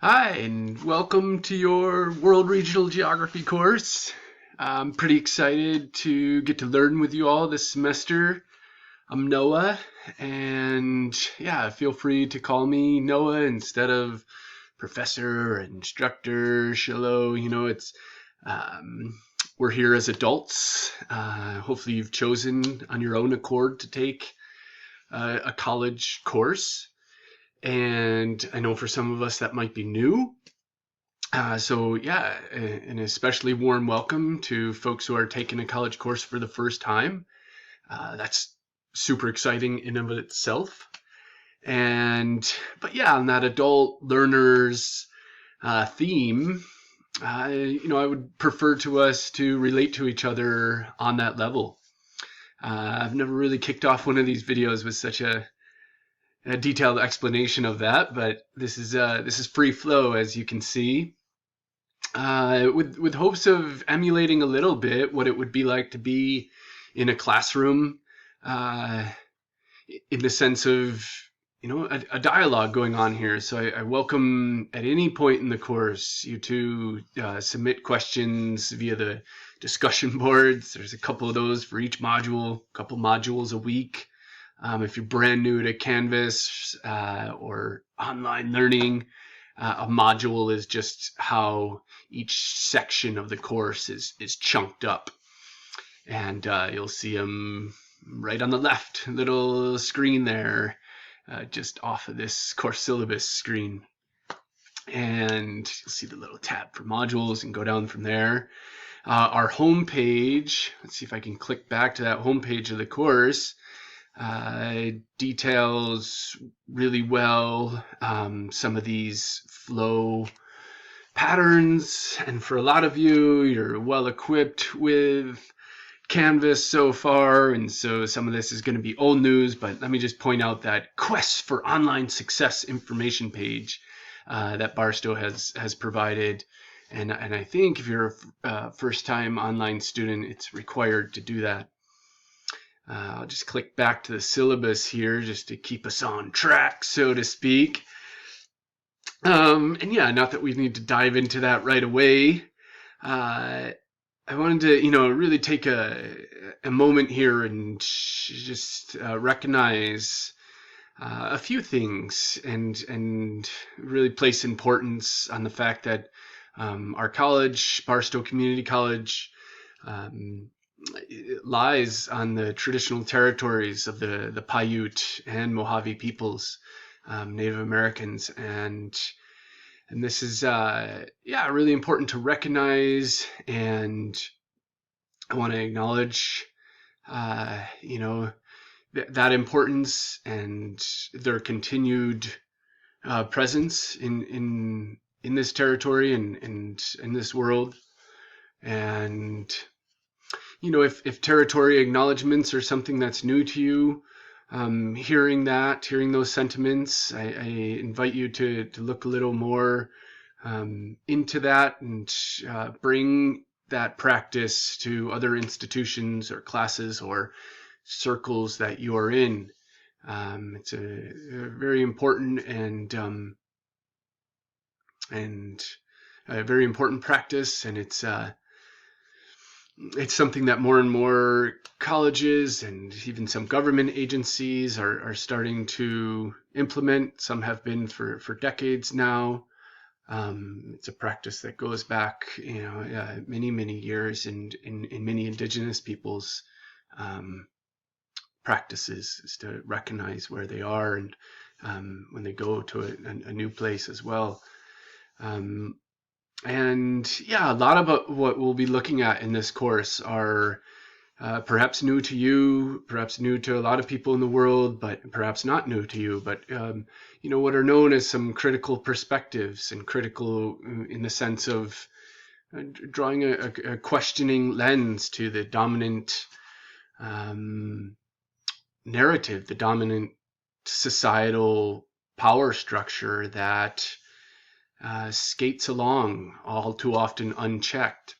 Hi, and welcome to your World Regional Geography course. I'm pretty excited to get to learn with you all this semester. I'm Noah, and yeah, feel free to call me Noah instead of professor or instructor, Shillo. It's um, we're here as adults. Hopefully, you've chosen on your own accord to take a college course. And I know for some of us that might be new. So yeah, an especially warm welcome to folks who are taking a college course for the first time. That's super exciting in and of itself. But yeah, on that adult learners theme, I would prefer to us to relate to each other on that level. I've never really kicked off one of these videos with such a detailed explanation of that, but this is free flow, as you can see. With hopes of emulating a little bit what it would be like to be in a classroom, uh, in the sense of a dialogue going on here. So I welcome at any point in the course you to submit questions via the discussion boards. There's a couple of those for each module, a couple modules a week. If you're brand new to Canvas or online learning, a module is just how each section of the course is chunked up. And you'll see them right on the left, little screen there, just off of this course syllabus screen. And you'll see the little tab for modules and go down from there. Our home page, let's see if I can click back to that home page of the course. Details really well some of these flow patterns, and for a lot of you, you're well equipped with Canvas so far, and so some of this is going to be old news, but let me just point out that Quest for Online Success information page that Barstow has provided. And I think if you're a first-time online student, it's required to do that. I'll just click back to the syllabus here just to keep us on track, so to speak. And yeah, not that we need to dive into that right away. I wanted to, really take a moment here and just recognize a few things and really place importance on the fact that our college, Barstow Community College, lies on the traditional territories of the Paiute and Mojave peoples, Native Americans, and this is really important to recognize, and I want to acknowledge that importance and their continued presence in this territory and in this world. And if territory acknowledgments are something that's new to you, hearing those sentiments, I invite you to look a little more into that and bring that practice to other institutions or classes or circles that you are in. It's a very important and a very important practice, and it's something that more and more colleges and even some government agencies are starting to implement. Some have been for decades now. It's a practice that goes back, many years, and in many indigenous peoples' practices is to recognize where they are and when they go to a new place as well. And yeah, a lot of what we'll be looking at in this course are perhaps new to you, perhaps new to a lot of people in the world, but perhaps not new to you. But what are known as some critical perspectives, and critical in the sense of drawing a questioning lens to the dominant narrative, the dominant societal power structure that skates along all too often unchecked.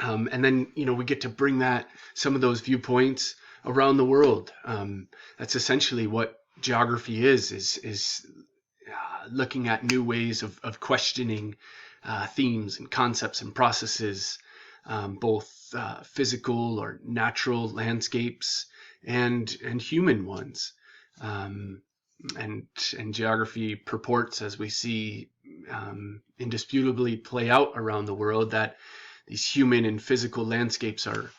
And then, we get to bring some of those viewpoints around the world. That's essentially what geography is looking at new ways of questioning themes and concepts and processes, both physical or natural landscapes and human ones. Um, and geography purports, as we see indisputably play out around the world, that these human and physical landscapes are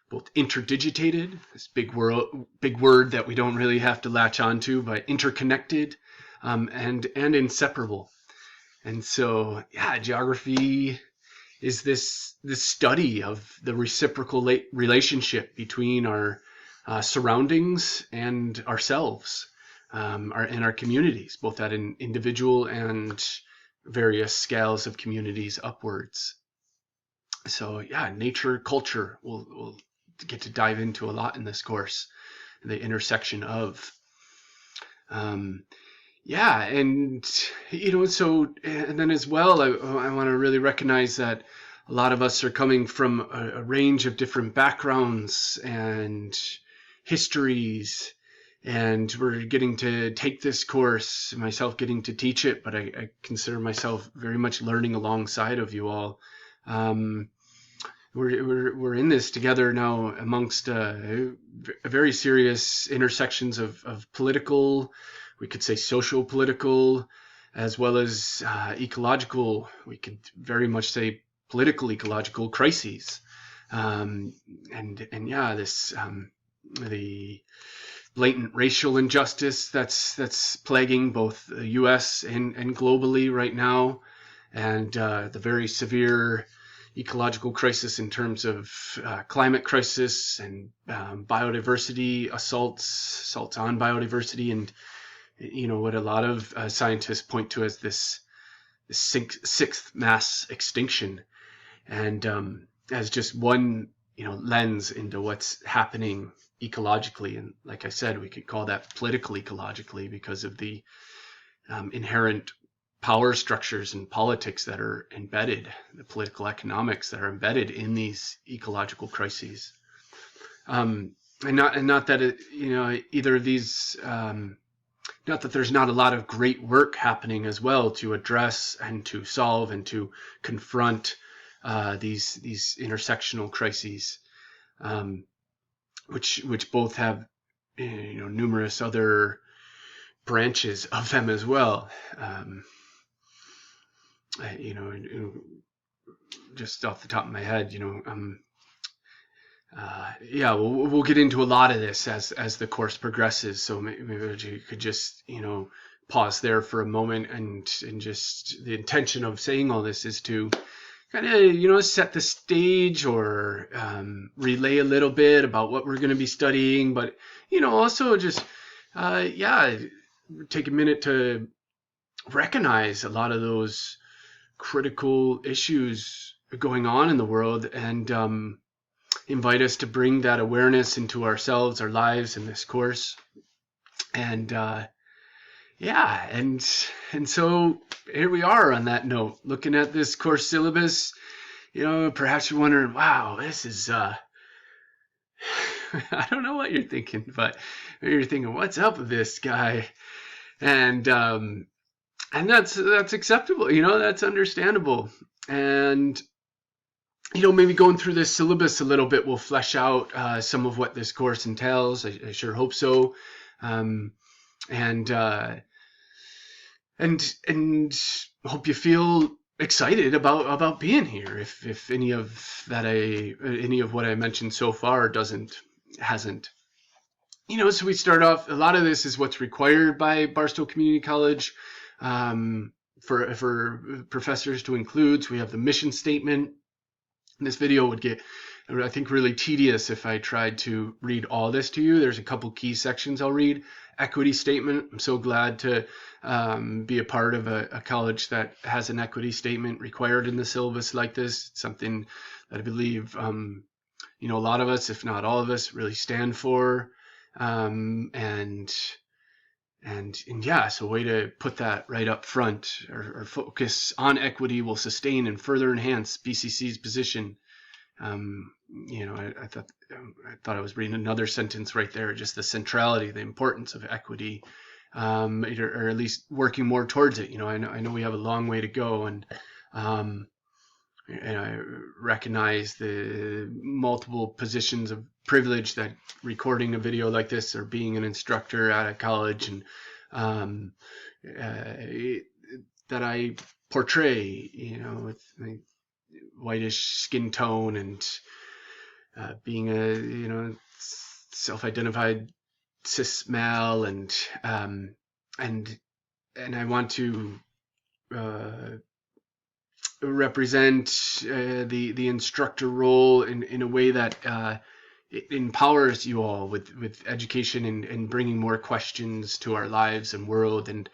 both interdigitated, this big word that we don't really have to latch onto, but interconnected, and inseparable. And so, yeah, geography is this study of the reciprocal relationship between our surroundings and ourselves, and our communities, both at an individual and various scales of communities upwards. So yeah, nature, culture, we'll get to dive into a lot in this course, the intersection of. Yeah, and so, and then as well, I want to really recognize that a lot of us are coming from a range of different backgrounds and histories, and we're getting to take this course, myself getting to teach it, but I consider myself very much learning alongside of you all. We're in this together now amongst very serious intersections of political, we could say social political, as well as ecological, we could very much say political ecological crises. And yeah, this the blatant racial injustice that's plaguing both the U.S. and globally right now, and the very severe ecological crisis in terms of climate crisis and biodiversity assaults on biodiversity, and what a lot of scientists point to as this sixth mass extinction, and as just one lens into what's happening ecologically. And like I said, we could call that political ecologically because of the inherent power structures and politics that are embedded, the political economics that are embedded in these ecological crises. And not that either of these, not that there's not a lot of great work happening as well to address and to solve and to confront these intersectional crises, which both have numerous other branches of them as well. Just off the top of my head, yeah, we'll get into a lot of this as the course progresses. So maybe you could just pause there for a moment, and just the intention of saying all this is to kind of set the stage, or relay a little bit about what we're going to be studying, but also just take a minute to recognize a lot of those critical issues going on in the world, and invite us to bring that awareness into ourselves, our lives, in this course. And and so here we are on that note, looking at this course syllabus. Perhaps you're wondering, wow, this is I don't know what you're thinking, but you're thinking, what's up with this guy? And that's acceptable, that's understandable. And maybe going through this syllabus a little bit will flesh out some of what this course entails. I sure hope so. And hope you feel excited about being here. If any of what I mentioned so far hasn't. So we start off. A lot of this is what's required by Barstow Community College for professors to include. So we have the mission statement. This video would get, I think, really tedious if I tried to read all this to you. There's a couple key sections I'll read. Equity statement. I'm so glad to be a part of a college that has an equity statement required in the syllabus like this. It's something that I believe a lot of us, if not all of us, really stand for. And yeah, so a way to put that right up front, or focus on equity will sustain and further enhance BCC's position. I thought I was reading another sentence right there, just the centrality, the importance of equity or at least working more towards it. I know we have a long way to go, um, and I recognize the multiple positions of privilege that recording a video like this or being an instructor at a college and um, that I portray, with my whitish skin tone and being a, self-identified cis male, and I want to represent the instructor role in a way that it empowers you all with education and bringing more questions to our lives and world, and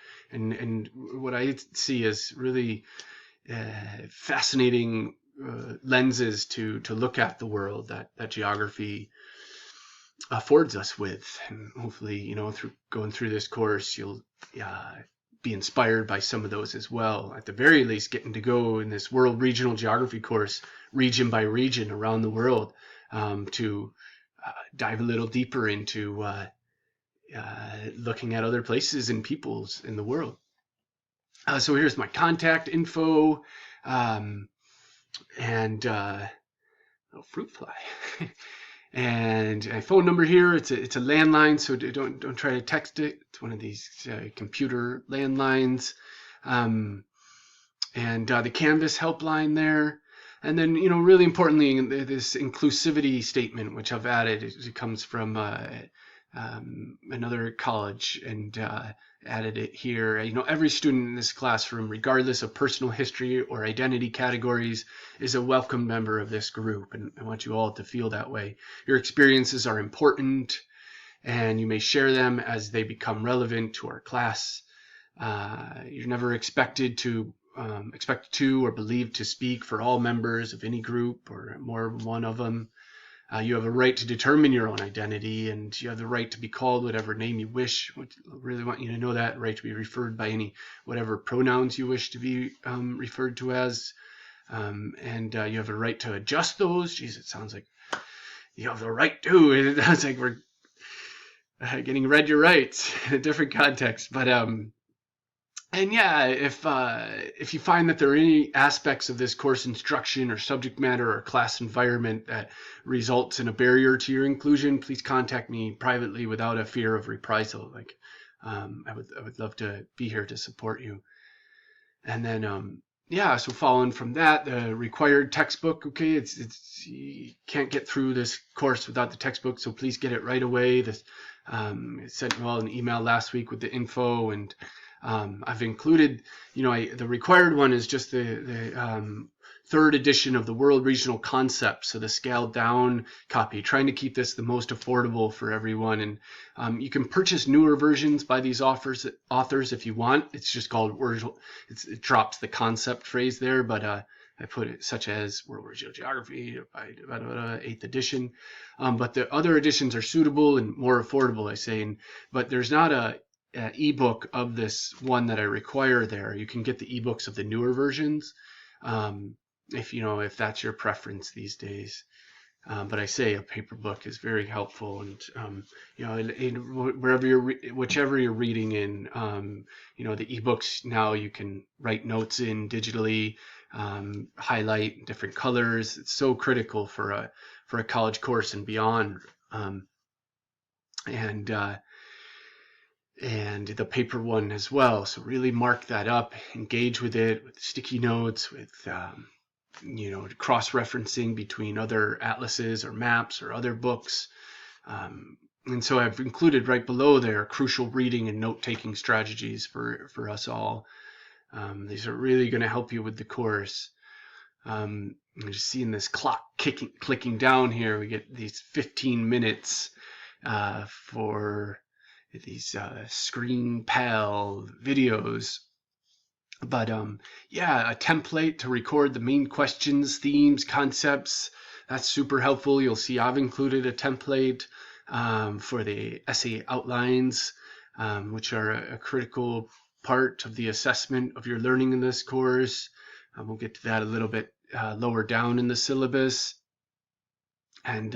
what I see as really fascinating lenses to look at the world that geography affords us with. And hopefully, through going through this course, you'll be inspired by some of those as well. At the very least, getting to go in this world regional geography course, region by region around the world, to dive a little deeper into looking at other places and peoples in the world. So here's my contact info, and fruit fly. And my phone number here, it's a landline, so don't try to text it. It's one of these computer landlines. And the Canvas helpline there. And then, really importantly, this inclusivity statement, which I've added, it comes from another college, and added it here. Every student in this classroom, regardless of personal history or identity categories, is a welcome member of this group, and I want you all to feel that way. Your experiences are important, and you may share them as they become relevant to our class. You're never expected to or believed to speak for all members of any group or more than one of them. You have a right to determine your own identity, and you have the right to be called whatever name you wish. I really want you to know that. Right to be referred by whatever pronouns you wish to be referred to as. And you have a right to adjust those. Geez, it sounds like you have the right to. It sounds like we're getting read your rights in a different context. But and yeah, if you find that there are any aspects of this course instruction or subject matter or class environment that results in a barrier to your inclusion, please contact me privately without a fear of reprisal. I would love to be here to support you. And then so following from that, the required textbook. Okay, it's you can't get through this course without the textbook, so please get it right away. I sent you all an email last week with the info, and I've included, the required one is just the third edition of the World Regional Concept, so the scaled down copy, trying to keep this the most affordable for everyone. And you can purchase newer versions by these authors if you want. It's just called it drops the concept phrase there, but I put it such as World Regional Geography, 8th edition. But the other editions are suitable and more affordable, I say. But there's not a ebook of this one that I require there. You can get the ebooks of the newer versions, if that's your preference these days. But I say a paper book is very helpful, and whichever you're reading in, the ebooks now you can write notes in digitally, highlight different colors. It's so critical for a college course and beyond. And the paper one as well. So really mark that up, engage with it with sticky notes, with cross-referencing between other atlases or maps or other books. And so I've included right below there crucial reading and note-taking strategies for us all. These are really going to help you with the course. I'm just seeing this clock clicking down here. We get these 15 minutes for these screen pal videos. But a template to record the main questions, themes, concepts. That's super helpful. You'll see I've included a template for the essay outlines, which are a critical part of the assessment of your learning in this course. We'll get to that a little bit lower down in the syllabus. And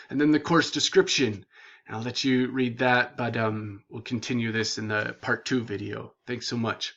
then the course description. I'll let you read that, but we'll continue this in the part 2 video. Thanks so much.